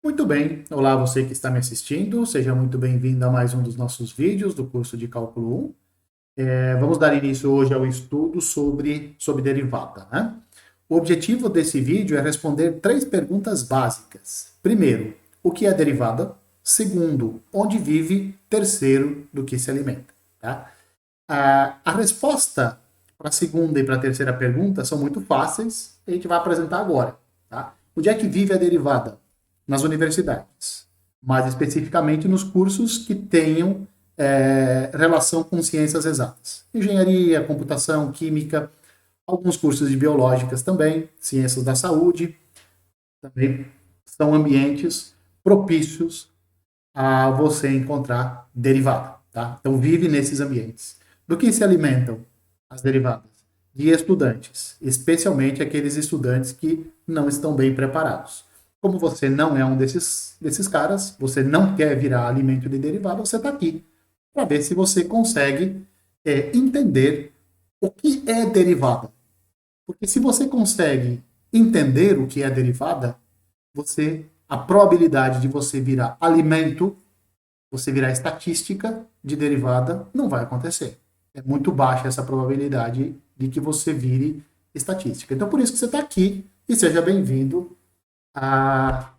Muito bem, olá você que está me assistindo, seja muito bem-vindo a mais um dos nossos vídeos do curso de Cálculo 1. Vamos dar início hoje ao estudo sobre derivada, né? O objetivo desse vídeo é responder três perguntas básicas. Primeiro, o que é derivada? Segundo, onde vive? Terceiro, do que se alimenta, tá? A resposta para a segunda e para a terceira pergunta são muito fáceis e a gente vai apresentar agora, tá? Onde é que vive a derivada? Nas universidades, mais especificamente nos cursos que tenham relação com ciências exatas. Engenharia, computação, química, alguns cursos de biológicas também, ciências da saúde, também são ambientes propícios a você encontrar derivada. Tá? Então, vive nesses ambientes. Do que se alimentam as derivadas? De estudantes, especialmente aqueles estudantes que não estão bem preparados. Como você não é um desses caras, você não quer virar alimento de derivada, você está aqui para ver se você consegue entender o que é derivada. Porque se você consegue entender o que é derivada, a probabilidade de você virar alimento, você virar estatística de derivada, não vai acontecer. É muito baixa essa probabilidade de que você vire estatística. Então, por isso que você está aqui e seja bem-vindo a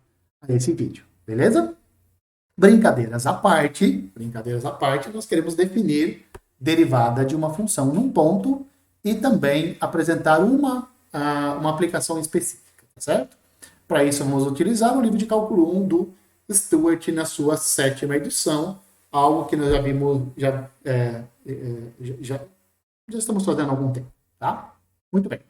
esse vídeo, beleza? Brincadeiras à parte, nós queremos definir derivada de uma função num ponto e também apresentar uma aplicação específica, tá certo? Para isso, vamos utilizar o livro de cálculo 1 do Stewart na sua 7ª edição, algo que nós já vimos, já estamos fazendo há algum tempo, tá? Muito bem.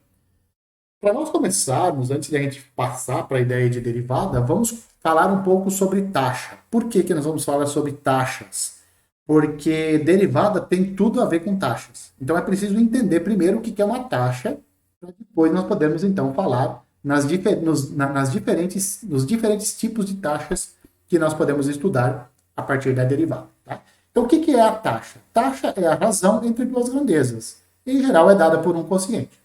Para nós começarmos, antes de a gente passar para a ideia de derivada, vamos falar um pouco sobre taxa. Por que nós vamos falar sobre taxas? Porque derivada tem tudo a ver com taxas. Então é preciso entender primeiro o que é uma taxa, para depois nós podermos então falar nos diferentes tipos de taxas que nós podemos estudar a partir da derivada. Tá? Então o que é a taxa? Taxa é a razão entre duas grandezas. Em geral é dada por um quociente.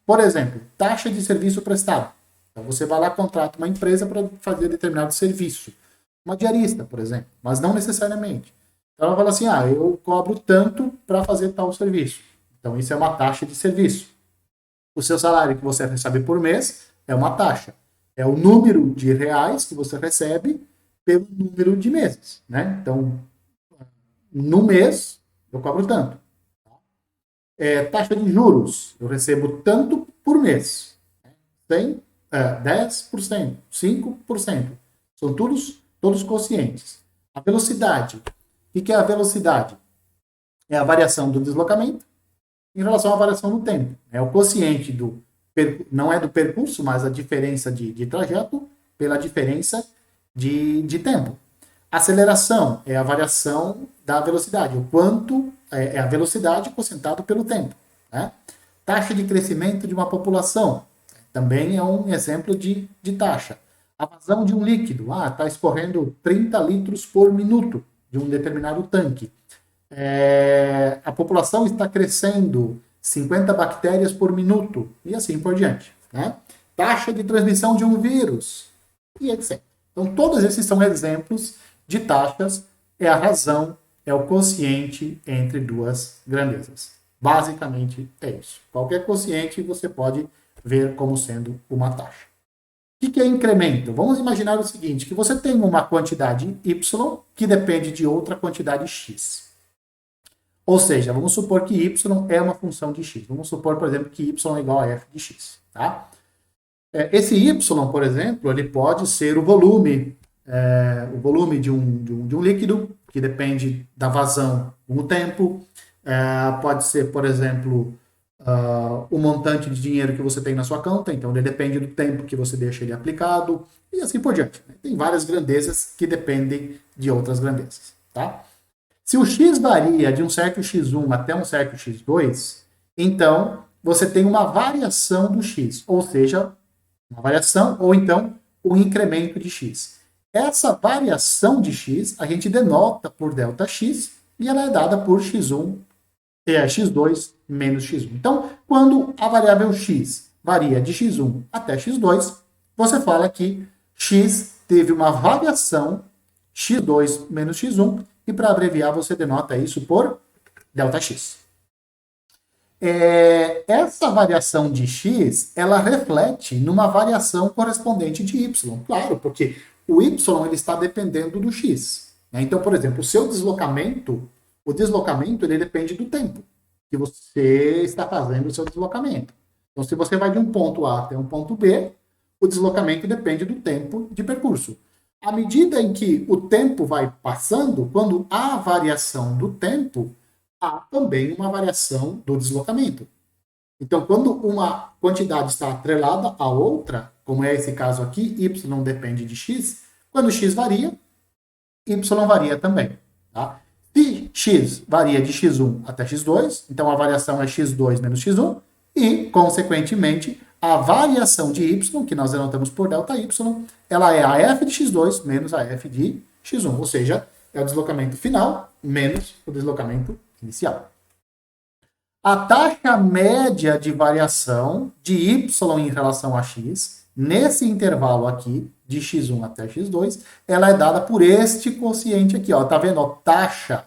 Por exemplo, taxa de serviço prestado. Então você vai lá, contrata uma empresa para fazer determinado serviço. Uma diarista, por exemplo, mas não necessariamente. Então ela fala assim, eu cobro tanto para fazer tal serviço. Então isso é uma taxa de serviço. O seu salário que você recebe por mês é uma taxa. É o número de reais que você recebe pelo número de meses. Né? Então, no mês, eu cobro tanto. Taxa de juros, eu recebo tanto por mês. 100, 10%, 5%. São todos quocientes. A velocidade. O que é a velocidade? É a variação do deslocamento em relação à variação do tempo. É o quociente não é do percurso, mas a diferença de trajeto pela diferença de tempo. Aceleração é a variação da velocidade, o quanto é a velocidade quocientado pelo tempo. Né? Taxa de crescimento de uma população também é um exemplo de taxa. A vazão de um líquido, está escorrendo 30 litros por minuto de um determinado tanque. A população está crescendo 50 bactérias por minuto, e assim por diante. Né? Taxa de transmissão de um vírus, e etc. Então, todos esses são exemplos de taxas, é a razão, é o quociente entre duas grandezas. Basicamente é isso. Qualquer quociente você pode ver como sendo uma taxa. O que é incremento? Vamos imaginar o seguinte, que você tem uma quantidade y que depende de outra quantidade x. Ou seja, vamos supor que y é uma função de x. Vamos supor, por exemplo, que y é igual a f de x. Tá? Esse y, por exemplo, ele pode ser o volume de um líquido, que depende da vazão no tempo. Pode ser, por exemplo, o montante de dinheiro que você tem na sua conta, então ele depende do tempo que você deixa ele aplicado, e assim por diante. Tem várias grandezas que dependem de outras grandezas. Tá? Se o x varia de um certo x1 até um certo x2, então você tem uma variação do x, ou seja, uma variação ou então um incremento de x. Essa variação de x a gente denota por ΔX e ela é dada por x1 x2 menos x1. Então, quando a variável x varia de x1 até x2, você fala que x teve uma variação x2 menos x1, e para abreviar você denota isso por ΔX. Essa variação de x, ela reflete numa variação correspondente de y, claro, porque o y ele está dependendo do x. Né? Então, por exemplo, o deslocamento ele depende do tempo que você está fazendo o seu deslocamento. Então, se você vai de um ponto A até um ponto B, o deslocamento depende do tempo de percurso. À medida em que o tempo vai passando, quando há variação do tempo, há também uma variação do deslocamento. Então, quando uma quantidade está atrelada à outra, como é esse caso aqui, y depende de x, quando x varia, y varia também. Tá? Se x varia de x1 até x2, então a variação é x2 menos x1, e, consequentemente, a variação de y, que nós denotamos por ΔY, ela é a f de x2 menos a f de x1, ou seja, é o deslocamento final menos o deslocamento inicial. A taxa média de variação de y em relação a x, nesse intervalo aqui, de x1 até x2, ela é dada por este quociente aqui, ó. Tá vendo? Ó, taxa.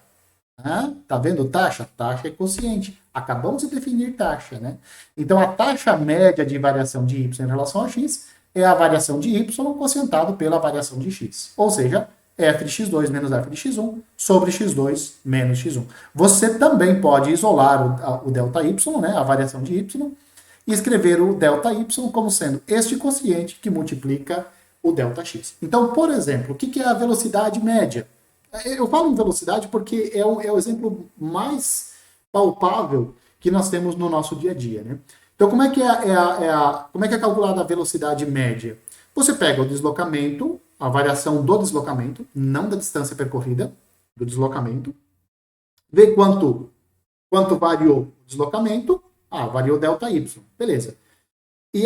Né? Tá vendo taxa? Taxa é quociente. Acabamos de definir taxa, né? Então, a taxa média de variação de y em relação a x é a variação de y quocientado pela variação de x. Ou seja, f de x2 menos f de x1 sobre x2 menos x1. Você também pode isolar o ΔY, né, a variação de y, e escrever o ΔY como sendo este quociente que multiplica o ΔX. Então, por exemplo, o que é a velocidade média? Eu falo em velocidade porque é o exemplo mais palpável que nós temos no nosso dia a dia. Né? Então, como é que é calculada a velocidade média? Você pega o deslocamento, a variação do deslocamento, não da distância percorrida, do deslocamento, vê quanto variou o deslocamento, variou ΔY, beleza. E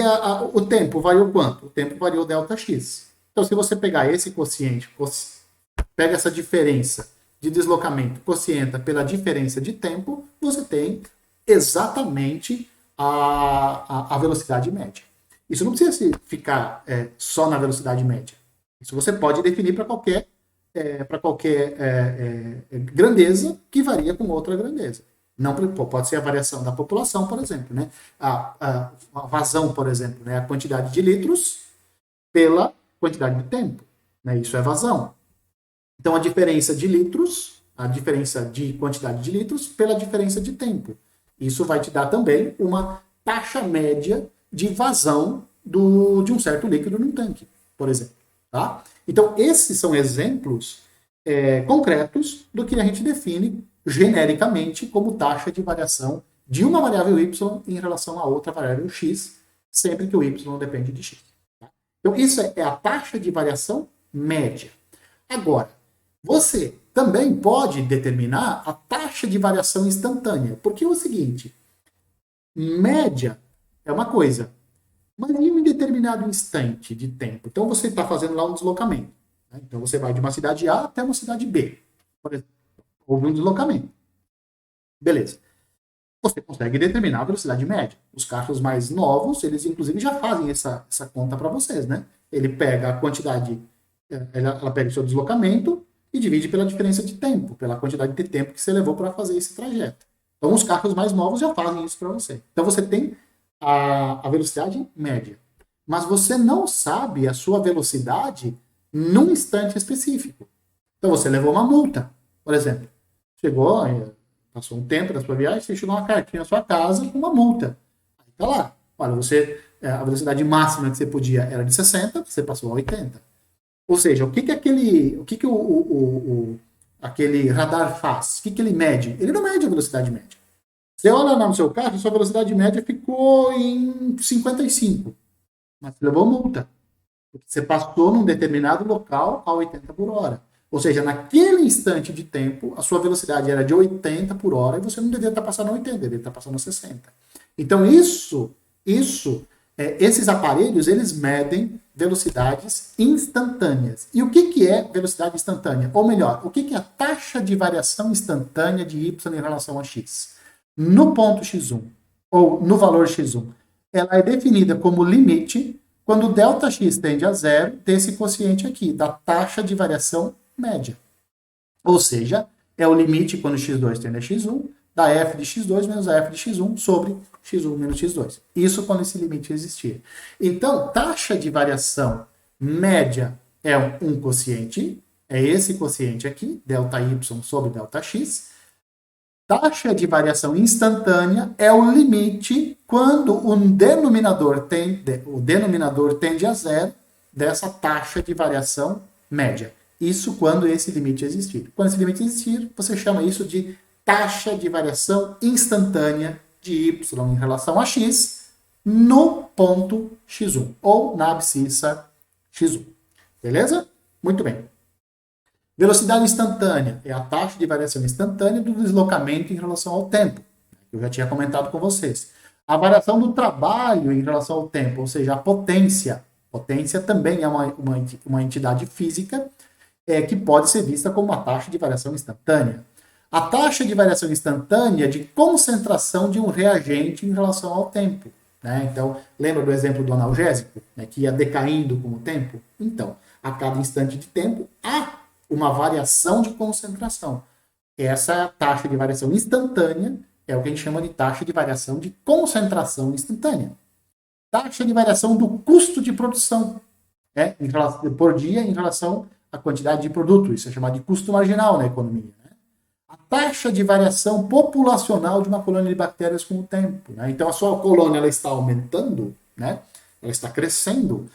o tempo variou quanto? O tempo variou ΔX. Então, se você pegar esse quociente, pega essa diferença de deslocamento, quocienta pela diferença de tempo, você tem exatamente a velocidade média. Isso não precisa ficar só na velocidade média. Isso você pode definir para qualquer grandeza que varia com outra grandeza. Não pode ser a variação da população, por exemplo, né? A vazão, por exemplo, né? A quantidade de litros pela quantidade de tempo, né? Isso é vazão. Então, a diferença de litros, a diferença de quantidade de litros pela diferença de tempo. Isso vai te dar também uma taxa média de vazão de um certo líquido num tanque, por exemplo. Tá? Então, esses são exemplos concretos do que a gente define genericamente como taxa de variação de uma variável y em relação a outra variável x, sempre que o y depende de x. Tá? Então, isso é a taxa de variação média. Agora, você também pode determinar a taxa de variação instantânea, porque é o seguinte, média é uma coisa, mas em um determinado instante de tempo. Então, você está fazendo lá um deslocamento. Né? Então, você vai de uma cidade A até uma cidade B. Por exemplo, houve um deslocamento. Beleza. Você consegue determinar a velocidade média. Os carros mais novos, eles inclusive já fazem essa conta para vocês. Né? Ele pega a quantidade, ela pega o seu deslocamento e divide pela diferença de tempo, pela quantidade de tempo que você levou para fazer esse trajeto. Então, os carros mais novos já fazem isso para você. Então, você tem a velocidade média. Mas você não sabe a sua velocidade num instante específico. Então, você levou uma multa, por exemplo. Chegou, passou um tempo da sua viagem, você chegou uma cartinha na sua casa com uma multa. Aí tá lá. Olha, a velocidade máxima que você podia era de 60, você passou a 80. Ou seja, o que aquele radar faz? O que ele mede? Ele não mede a velocidade média. Você olha lá no seu carro, sua velocidade média ficou em 55. Mas você levou multa. Porque você passou num determinado local a 80 por hora. Ou seja, naquele instante de tempo, a sua velocidade era de 80 por hora e você não deveria estar passando a 80, deveria estar passando a 60. Então, esses aparelhos, eles medem velocidades instantâneas. E o que é velocidade instantânea? Ou melhor, o que é a taxa de variação instantânea de y em relação a x? No ponto x1, ou no valor x1, ela é definida como limite quando ΔX tende a zero desse quociente aqui, da taxa de variação média. Ou seja, é o limite quando x2 tende a x1, da f de x2 menos a f de x1 sobre x1 menos x2. Isso quando esse limite existir. Então, taxa de variação média é um quociente, é esse quociente aqui, ΔY sobre ΔX. Taxa de variação instantânea é o limite quando o denominador tende a zero dessa taxa de variação média. Isso quando esse limite existir. Quando esse limite existir, você chama isso de taxa de variação instantânea de y em relação a x no ponto x1, ou na abscissa x1. Beleza? Muito bem. Velocidade instantânea é a taxa de variação instantânea do deslocamento em relação ao tempo. Eu já tinha comentado com vocês. A variação do trabalho em relação ao tempo, ou seja, a potência. Potência também é uma entidade física que pode ser vista como uma taxa de variação instantânea. A taxa de variação instantânea de concentração de um reagente em relação ao tempo. Né? Então, lembra do exemplo do analgésico, né, que ia decaindo com o tempo? Então, a cada instante de tempo, há uma variação de concentração. Essa taxa de variação instantânea é o que a gente chama de taxa de variação de concentração instantânea. Taxa de variação do custo de produção, por dia em relação à quantidade de produto. Isso é chamado de custo marginal na economia. Né? A taxa de variação populacional de uma colônia de bactérias com o tempo. Né? Então, a sua colônia ela está aumentando, né? Ela está crescendo,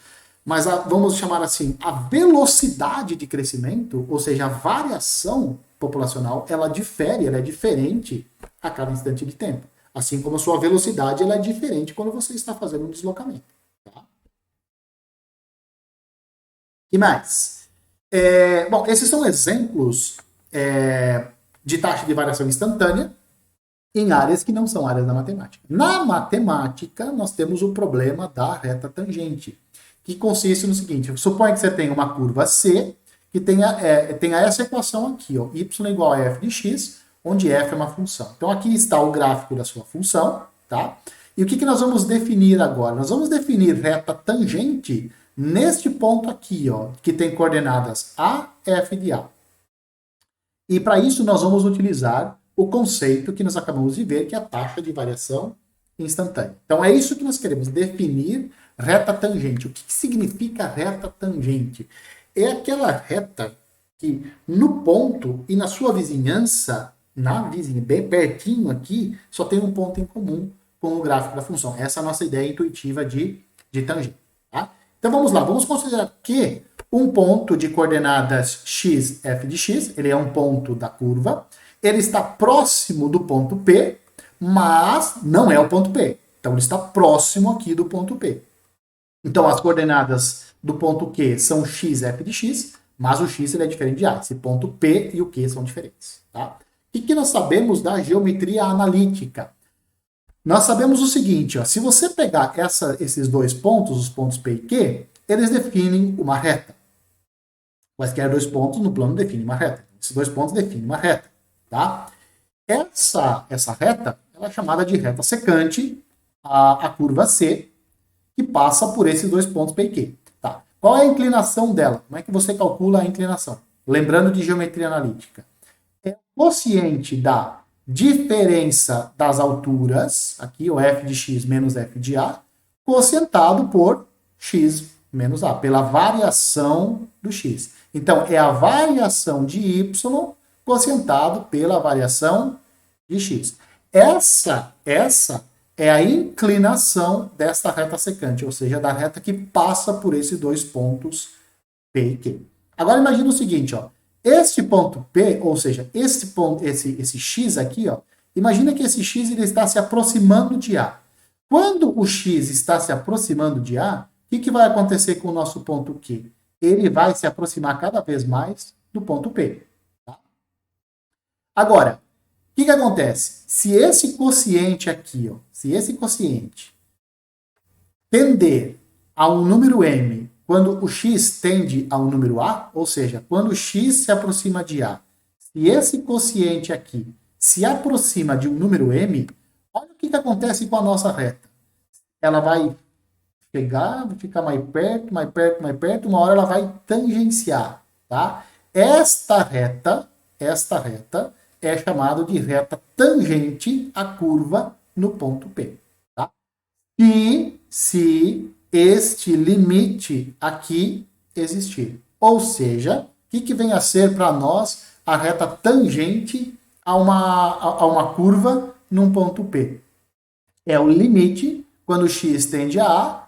mas vamos chamar assim, a velocidade de crescimento, ou seja, a variação populacional, ela difere, ela é diferente a cada instante de tempo. Assim como a sua velocidade ela é diferente quando você está fazendo um deslocamento. Tá? E mais? Bom, esses são exemplos de taxa de variação instantânea em áreas que não são áreas da matemática. Na matemática, nós temos o problema da reta tangente, que consiste no seguinte: suponha que você tenha uma curva C, que tenha essa equação aqui, ó, y igual a f de x, onde f é uma função. Então, aqui está o gráfico da sua função, tá? E o que nós vamos definir agora? Nós vamos definir reta tangente neste ponto aqui, ó, que tem coordenadas A, F de A. E para isso, nós vamos utilizar o conceito que nós acabamos de ver, que é a taxa de variação instantânea. Então, é isso que nós queremos, definir reta tangente. O que significa reta tangente? É aquela reta que no ponto e na sua vizinhança, bem pertinho aqui, só tem um ponto em comum com o gráfico da função. Essa é a nossa ideia intuitiva de tangente. Tá? Então vamos lá, vamos considerar que um ponto de coordenadas x, f de x, ele é um ponto da curva, ele está próximo do ponto P, mas não é o ponto P. Então ele está próximo aqui do ponto P. Então, as coordenadas do ponto Q são x, f de x, mas o x ele é diferente de A. Esse ponto P e o Q são diferentes. Tá? O que nós sabemos da geometria analítica? Nós sabemos o seguinte, ó, se você pegar esses dois pontos, os pontos P e Q, eles definem uma reta. Quaisquer dois pontos no plano definem uma reta. Esses dois pontos definem uma reta. Tá? Essa reta ela é chamada de reta secante, a curva C, que passa por esses dois pontos P e Q. Tá. Qual é a inclinação dela? Como é que você calcula a inclinação? Lembrando de geometria analítica. É o quociente da diferença das alturas, aqui o f de x menos f de a, quocientado por x menos a, pela variação do x. Então, é a variação de y quocientado pela variação de x. Essa é a inclinação desta reta secante, ou seja, da reta que passa por esses dois pontos P e Q. Agora imagina o seguinte, ó, este ponto P, ou seja, esse x aqui, ó, imagina que esse x ele está se aproximando de A. Quando o x está se aproximando de A, o que vai acontecer com o nosso ponto Q? Ele vai se aproximar cada vez mais do ponto P. Tá? Agora, o que acontece? Se esse quociente aqui, ó, se esse quociente tender a um número m, quando o x tende a um número a, ou seja, quando o x se aproxima de a, se esse quociente aqui se aproxima de um número m, olha o que acontece com a nossa reta. Ela vai chegar, ficar mais perto, mais perto, mais perto, uma hora ela vai tangenciar, tá? Esta reta é chamada de reta tangente à curva no ponto P, tá? E se este limite aqui existir. Ou seja, o que vem a ser para nós a reta tangente a uma curva num ponto P? É o limite, quando x tende a A,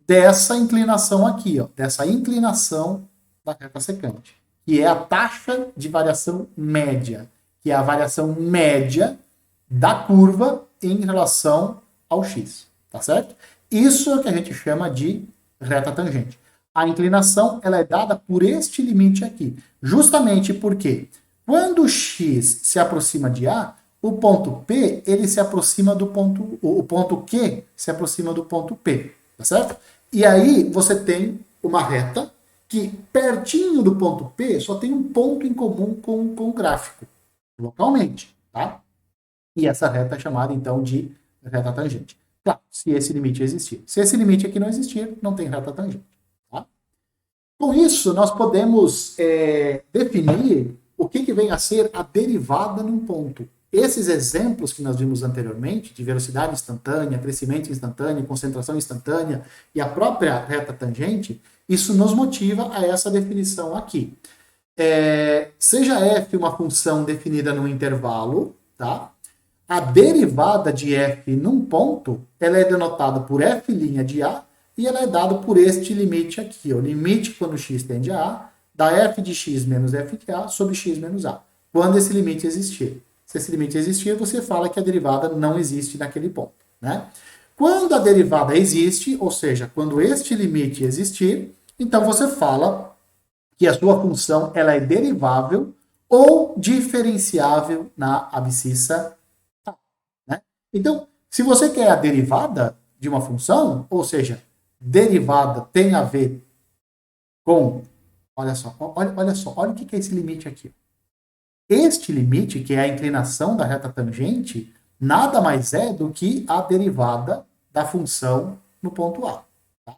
dessa inclinação aqui, ó, dessa inclinação da reta secante, que é a taxa de variação média, que é a variação média da curva em relação ao x, tá certo? Isso é o que a gente chama de reta tangente. A inclinação ela é dada por este limite aqui, justamente porque quando x se aproxima de A, o ponto P ele se aproxima do ponto, o ponto Q se aproxima do ponto P, tá certo? E aí você tem uma reta que pertinho do ponto P só tem um ponto em comum com o gráfico, localmente, tá? E essa reta é chamada então de reta tangente. Claro, se esse limite existir. Se esse limite aqui não existir, não tem reta tangente. Tá? Com isso, nós podemos definir o que vem a ser a derivada num ponto. Esses exemplos que nós vimos anteriormente, de velocidade instantânea, crescimento instantâneo, concentração instantânea e a própria reta tangente, isso nos motiva a essa definição aqui. Seja f uma função definida num intervalo, tá? A derivada de f num ponto, ela é denotada por f' de A e ela é dada por este limite aqui, o limite quando x tende a A, da f de x menos f de A sobre x menos A, quando esse limite existir. Se esse limite existir, você fala que a derivada não existe naquele ponto, né? Quando a derivada existe, ou seja, quando este limite existir, então você fala que a sua função ela é derivável ou diferenciável na abscissa A, né? Então, se você quer a derivada de uma função, ou seja, derivada tem a ver com, olha só, olha o que é esse limite aqui. Este limite, que é a inclinação da reta tangente, nada mais é do que a derivada da função no ponto A. Tá?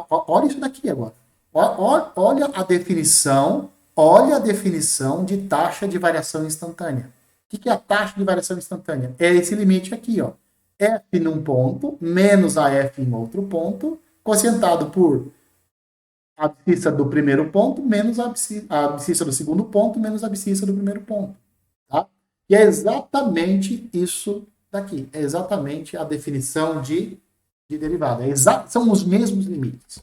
Olha isso daqui agora. Olha a definição de taxa de variação instantânea. O que é a taxa de variação instantânea? É esse limite aqui, ó. F num ponto, menos a F em outro ponto, quocientado por a abscissa do primeiro ponto menos a abscissa do segundo ponto menos a abscissa do primeiro ponto. Tá? E é exatamente isso daqui. É exatamente a definição de derivada. São os mesmos limites.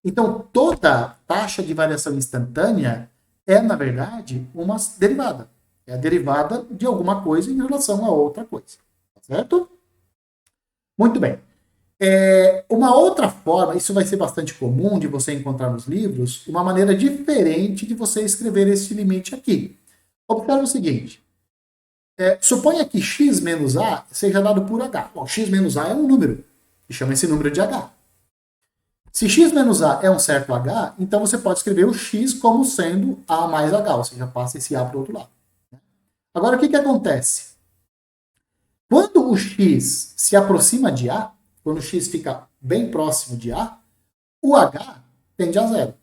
Então, toda taxa de variação instantânea é, na verdade, uma derivada. É a derivada de alguma coisa em relação a outra coisa. Certo? Muito bem. Uma outra forma, isso vai ser bastante comum de você encontrar nos livros, uma maneira diferente de você escrever esse limite aqui. Observe o seguinte. Suponha que x menos a seja dado por h. Bom, x menos a é um número, e chama esse número de h. Se x menos a é um certo h, então você pode escrever o x como sendo a mais h, ou seja, passa esse a para o outro lado. Agora, o que acontece? Quando o x se aproxima de a, quando o x fica bem próximo de A, o H tende a zero.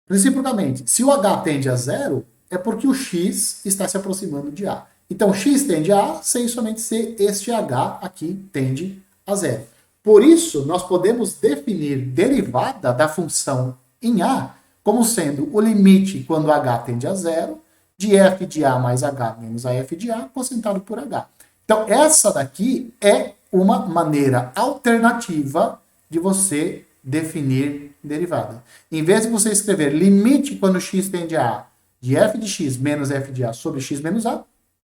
Reciprocamente, se o H tende a zero, é porque o x está se aproximando de A. Então, x tende a A sem somente ser este H aqui tende a zero. Por isso, nós podemos definir derivada da função em A como sendo o limite quando H tende a zero de f de A mais H menos a f de A, quocientado por H. Então, essa daqui é uma maneira alternativa de você definir derivada. Em vez de você escrever limite quando x tende a A de f de x menos f de A sobre x menos A,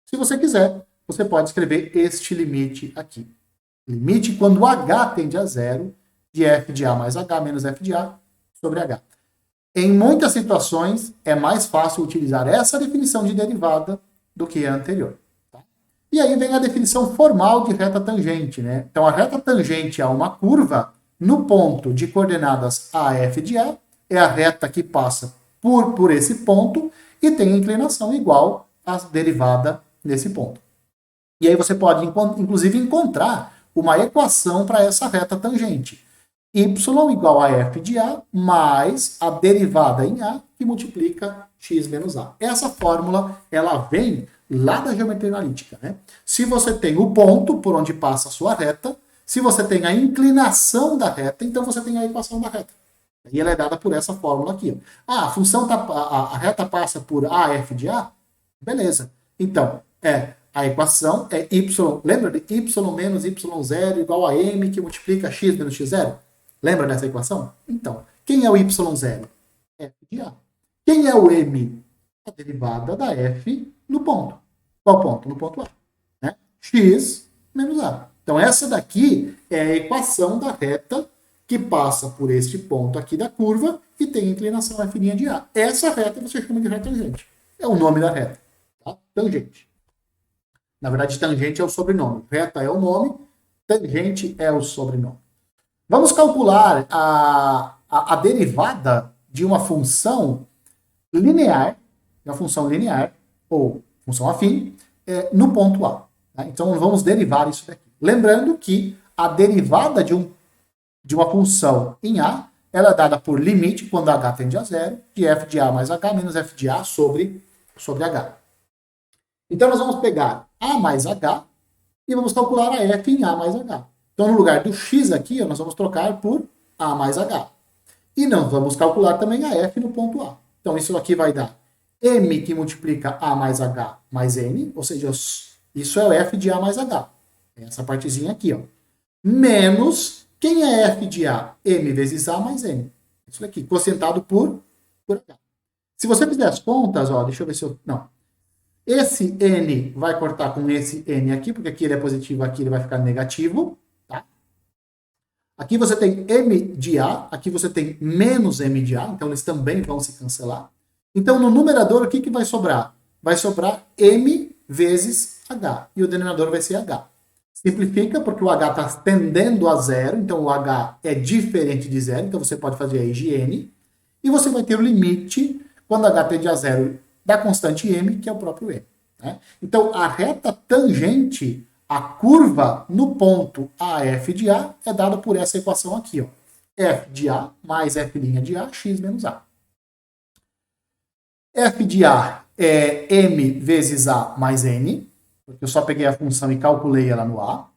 se você quiser, você pode escrever este limite aqui. Limite quando h tende a zero de f de A mais h menos f de A sobre h. Em muitas situações, é mais fácil utilizar essa definição de derivada do que a anterior. E aí vem a definição formal de reta tangente, né? Então, a reta tangente a uma curva no ponto de coordenadas AF de A é a reta que passa por esse ponto e tem inclinação igual à derivada nesse ponto. E aí você pode, inclusive, encontrar uma equação para essa reta tangente. Y igual a f de A mais a derivada em A que multiplica x menos A. Essa fórmula, ela vem lá da geometria analítica, né? Se você tem o ponto por onde passa a sua reta, se você tem a inclinação da reta, então você tem a equação da reta. E ela é dada por essa fórmula aqui. Ó. Ah, a função a reta passa por AF de A? Beleza. Então, a equação é y, lembra de y menos y0 igual a m que multiplica x menos x0? Lembra dessa equação? Então, quem é o y0? F de A. Quem é o m? A derivada da f no ponto. Qual ponto? No ponto A. Né? X menos A. Então, essa daqui é a equação da reta que passa por este ponto aqui da curva e tem inclinação f' de A. Essa reta você chama de reta tangente. É o nome da reta. Tá? Tangente. Na verdade, tangente é o sobrenome. Reta é o nome, tangente é o sobrenome. Vamos calcular a derivada de uma função linear, ou função afim, no ponto A. Tá? Então, vamos derivar isso daqui. Lembrando que a derivada de uma função em A, ela é dada por limite, quando h tende a zero, de f de A mais h menos f de A sobre h. Então, nós vamos pegar A mais h e vamos calcular a f em A mais h. Então, no lugar do x aqui, nós vamos trocar por A mais h. E nós vamos calcular também a f no ponto A. Então, isso aqui vai dar m que multiplica A mais h mais n, ou seja, isso é o f de A mais h. Essa partezinha aqui, ó. Menos, quem é f de A? M vezes A mais n. Isso aqui, quocientado por h. Se você fizer as contas, ó, deixa eu ver se eu... Não. Esse n vai cortar com esse n aqui, porque aqui ele é positivo, aqui ele vai ficar negativo. Tá? Aqui você tem m de A, aqui você tem menos m de A, então eles também vão se cancelar. Então, no numerador, o que vai sobrar? Vai sobrar m vezes h, e o denominador vai ser h. Simplifica, porque o h está tendendo a zero, então o h é diferente de zero, então você pode fazer a higiene, e você vai ter o limite, quando h tende a zero, da constante m, que é o próprio m. Né? Então, a reta tangente, a curva no ponto AF de A, é dada por essa equação aqui. Ó. F de A mais F' de A, x menos A. F de A é m vezes A mais n, porque eu só peguei a função e calculei ela no A.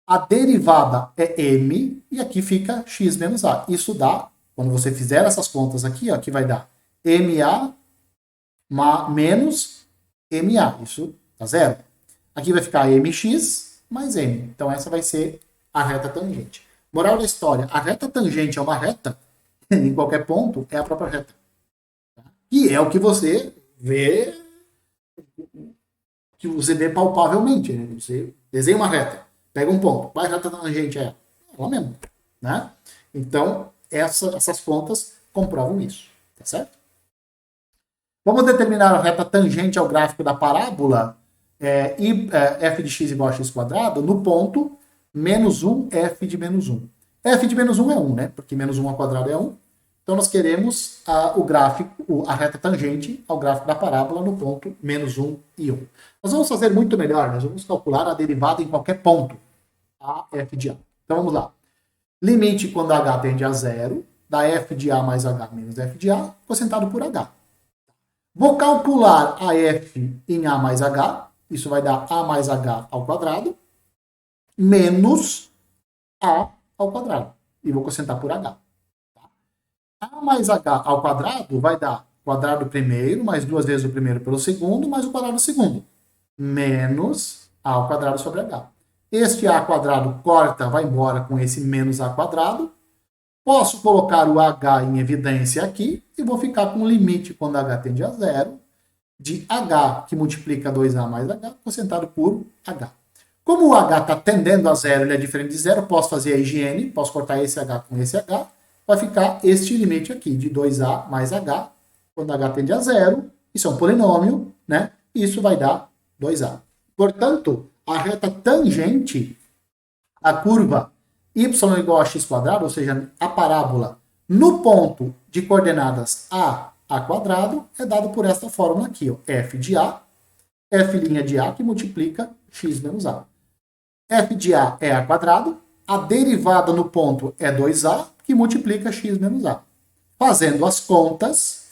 A derivada é m, e aqui fica x menos A. Isso dá, quando você fizer essas contas aqui, ó, que vai dar MA menos MA. Isso dá zero. Aqui vai ficar mx mais m. Então essa vai ser a reta tangente. Moral da história, a reta tangente é uma reta, em qualquer ponto, é a própria reta. E é o que você vê palpavelmente. Né? Você desenha uma reta, pega um ponto, qual reta tangente é? Ela mesma. Né? Então, essas contas comprovam isso. Tá certo? Vamos determinar a reta tangente ao gráfico da parábola f de x igual a x quadrado no ponto menos 1, f de menos 1. F de menos 1 é 1, né? Porque menos 1 ao quadrado é 1. Então, nós queremos a reta tangente ao gráfico da parábola no ponto menos 1 e 1. Nós vamos fazer muito melhor, nós vamos calcular a derivada em qualquer ponto, a f de A. Então, vamos lá. Limite quando h tende a zero, da f de A mais h menos f de A, quocientado por h. Vou calcular a f em A mais h, isso vai dar A mais h ao quadrado, menos A ao quadrado. E vou quocientar por h. A mais h ao quadrado vai dar quadrado primeiro, mais duas vezes o primeiro pelo segundo, mais o quadrado do segundo. Menos a ao quadrado sobre h. Este a quadrado corta, vai embora com esse menos a quadrado. Posso colocar o h em evidência aqui e vou ficar com o limite quando h tende a zero de h, que multiplica 2a mais h, quocientado por h. Como o h está tendendo a zero, ele é diferente de zero, posso fazer a higiene, posso cortar esse h com esse h, vai ficar este limite aqui, de 2a mais h, quando h tende a zero, isso é um polinômio, né? Isso vai dar 2a. Portanto, a reta tangente, a curva y igual a x quadrado, ou seja, a parábola, no ponto de coordenadas a quadrado, é dado por esta fórmula aqui, ó, f de A, f' de A, que multiplica x menos A. f de A é A quadrado, a derivada no ponto é 2A, que multiplica x menos A. Fazendo as contas,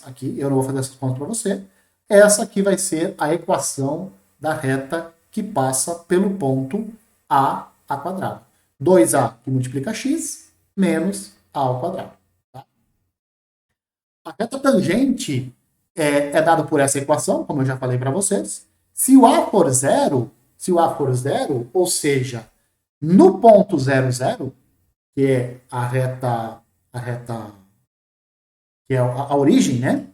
aqui, eu não vou fazer essas contas para você, essa aqui vai ser a equação da reta que passa pelo ponto A quadrado. 2A que multiplica x menos A ao quadrado. Tá? A reta tangente é dada por essa equação, como eu já falei para vocês. Se o A for zero, ou seja, no ponto 0, 0, que é a reta que é a origem, né?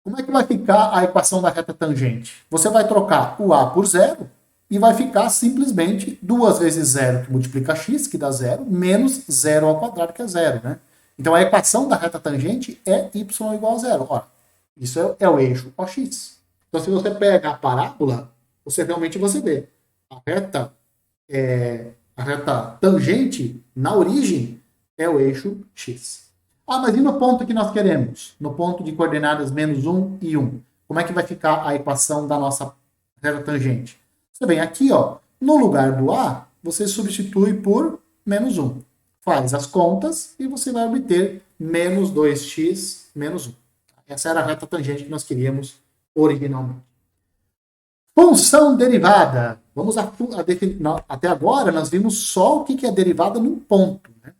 Como é que vai ficar a equação da reta tangente? Você vai trocar o A por zero e vai ficar simplesmente 2 vezes 0, que multiplica x, que dá 0, menos 0 ao quadrado, que é 0, né? Então a equação da reta tangente é y igual a 0. Ora, isso é o eixo OX. Então se você pega a parábola, você realmente vê. A reta tangente, na origem, é o eixo x. Ah, mas e no ponto que nós queremos? No ponto de coordenadas menos 1 e 1. Como é que vai ficar a equação da nossa reta tangente? Você vem aqui, ó, no lugar do A, você substitui por menos 1. Faz as contas e você vai obter menos 2x menos 1. Essa era a reta tangente que nós queríamos originalmente. Função derivada. Vamos a definir. Até agora, nós vimos só o que é derivada num ponto, né?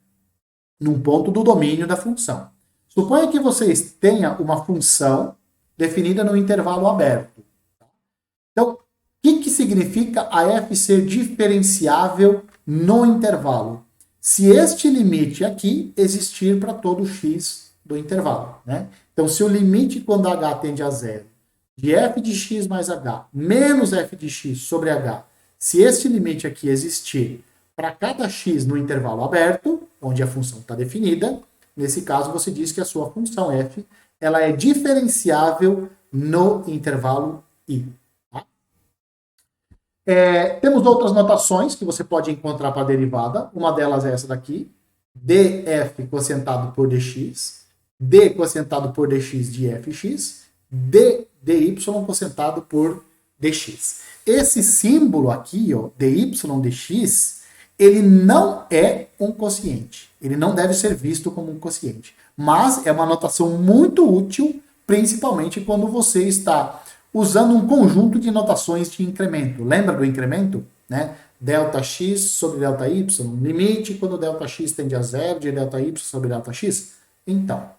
Num ponto do domínio da função. Suponha que vocês tenham uma função definida no intervalo aberto. Então, o que significa a f ser diferenciável no intervalo? Se este limite aqui existir para todo x do intervalo, né? Então, se o limite quando h tende a zero de f de x mais h menos f de x sobre h, se este limite aqui existir para cada x no intervalo aberto, onde a função está definida, nesse caso você diz que a sua função f ela é diferenciável no intervalo i. Tá? Temos outras notações que você pode encontrar para a derivada. Uma delas é essa daqui, df quocientado por dx, d quocientado por dx de fx, dy quocientado por dx. Esse símbolo aqui, ó, dy dx, ele não é um quociente. Ele não deve ser visto como um quociente. Mas é uma notação muito útil, principalmente quando você está usando um conjunto de notações de incremento. Lembra do incremento? Né? Delta x sobre delta y, limite quando delta x tende a zero de delta y sobre delta x. Então,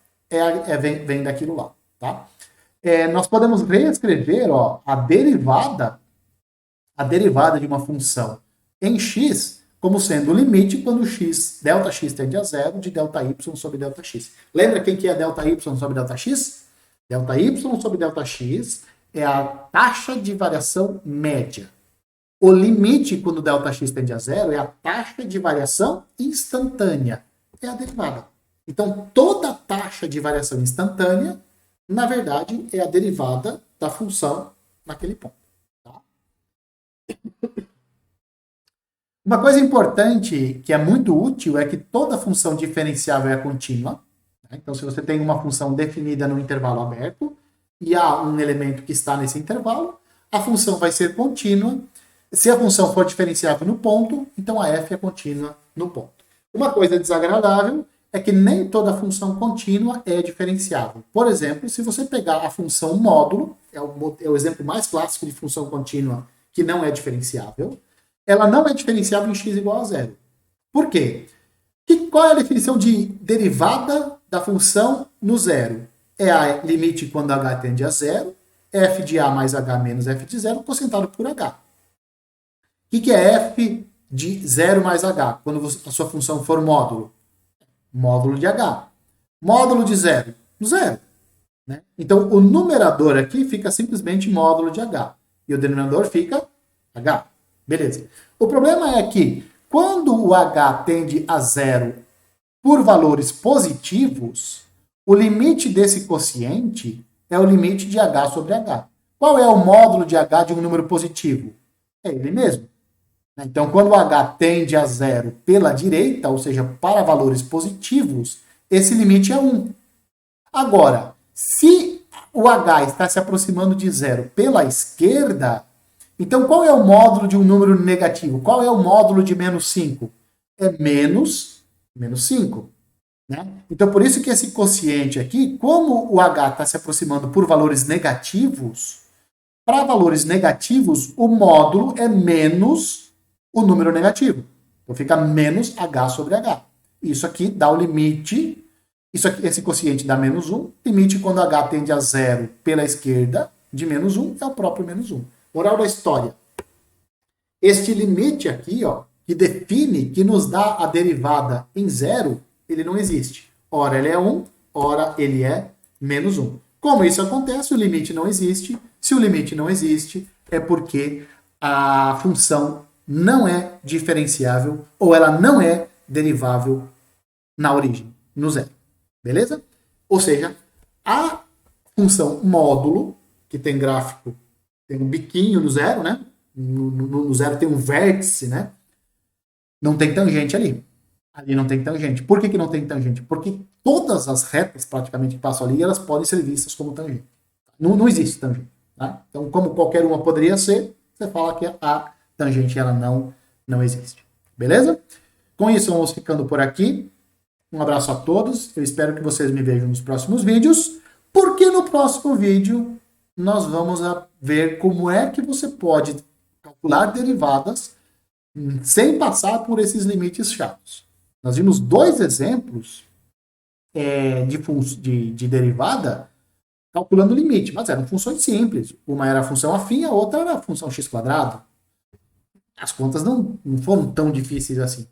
vem daquilo lá. Tá? Nós podemos reescrever, ó, a derivada de uma função em x como sendo o limite quando delta x tende a zero de delta y sobre delta x. Lembra quem que é delta y sobre delta x? Delta y sobre delta x é a taxa de variação média. O limite quando delta x tende a zero é a taxa de variação instantânea. É a derivada. Então, toda taxa de variação instantânea, na verdade, é a derivada da função naquele ponto. Tá? Uma coisa importante que é muito útil é que toda função diferenciável é contínua. Né? Então, se você tem uma função definida no intervalo aberto e há um elemento que está nesse intervalo, a função vai ser contínua. Se a função for diferenciável no ponto, então a f é contínua no ponto. Uma coisa desagradável é que nem toda função contínua é diferenciável. Por exemplo, se você pegar a função módulo, é o exemplo mais clássico de função contínua que não é diferenciável, ela não é diferenciável em x igual a zero. Por quê? Qual é a definição de derivada da função no zero? É a limite quando h tende a zero, f de a mais h menos f de zero, quocientado por h. O que é f de 0 mais h, quando a sua função for módulo? Módulo de h. Módulo de 0? Zero. Né? Então, o numerador aqui fica simplesmente módulo de h. E o denominador fica h. Beleza. O problema é que, quando o h tende a zero por valores positivos, o limite desse quociente é o limite de h sobre h. Qual é o módulo de h de um número positivo? É ele mesmo. Então, quando o h tende a zero pela direita, ou seja, para valores positivos, esse limite é 1. Agora, se o h está se aproximando de zero pela esquerda, Então, qual é o módulo de um número negativo? Qual é o módulo de menos 5? É menos 5. Né? Então, por isso que esse quociente aqui, como o h está se aproximando por valores negativos, para valores negativos, o módulo é menos o número negativo. Então, fica menos h sobre h. Isso aqui dá o limite, esse quociente dá menos 1, limite quando h tende a zero pela esquerda de menos 1 é o próprio menos 1. Moral da história. Este limite aqui, ó, que define, que nos dá a derivada em zero, ele não existe. Ora ele é 1, ora ele é menos 1. Como isso acontece? O limite não existe. Se o limite não existe, é porque a função não é diferenciável ou ela não é derivável na origem, no zero. Beleza? Ou seja, a função módulo, que tem gráfico, tem um biquinho no zero, né? No zero tem um vértice, né? Não tem tangente ali. Ali não tem tangente. Por que não tem tangente? Porque todas as retas, praticamente, que passam ali, elas podem ser vistas como tangente. Não existe tangente. Tá? Então, como qualquer uma poderia ser, você fala que a tangente ela não existe. Beleza? Com isso, vamos ficando por aqui. Um abraço a todos. Eu espero que vocês me vejam nos próximos vídeos, porque no próximo vídeo nós vamos ver como é que você pode calcular derivadas sem passar por esses limites chatos. Nós vimos dois exemplos de derivada calculando o limite, mas eram funções simples. Uma era a função afim, a outra era a função x². As contas não foram tão difíceis assim.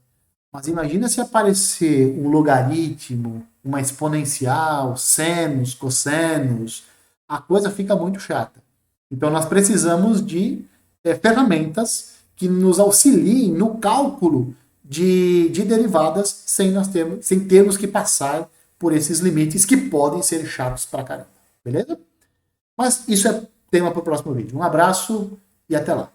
Mas imagina se aparecer um logaritmo, uma exponencial, senos, cossenos, a coisa fica muito chata. Então nós precisamos de ferramentas que nos auxiliem no cálculo de derivadas sem termos que passar por esses limites que podem ser chatos pra caramba. Beleza? Mas isso é tema para o próximo vídeo. Um abraço e até lá.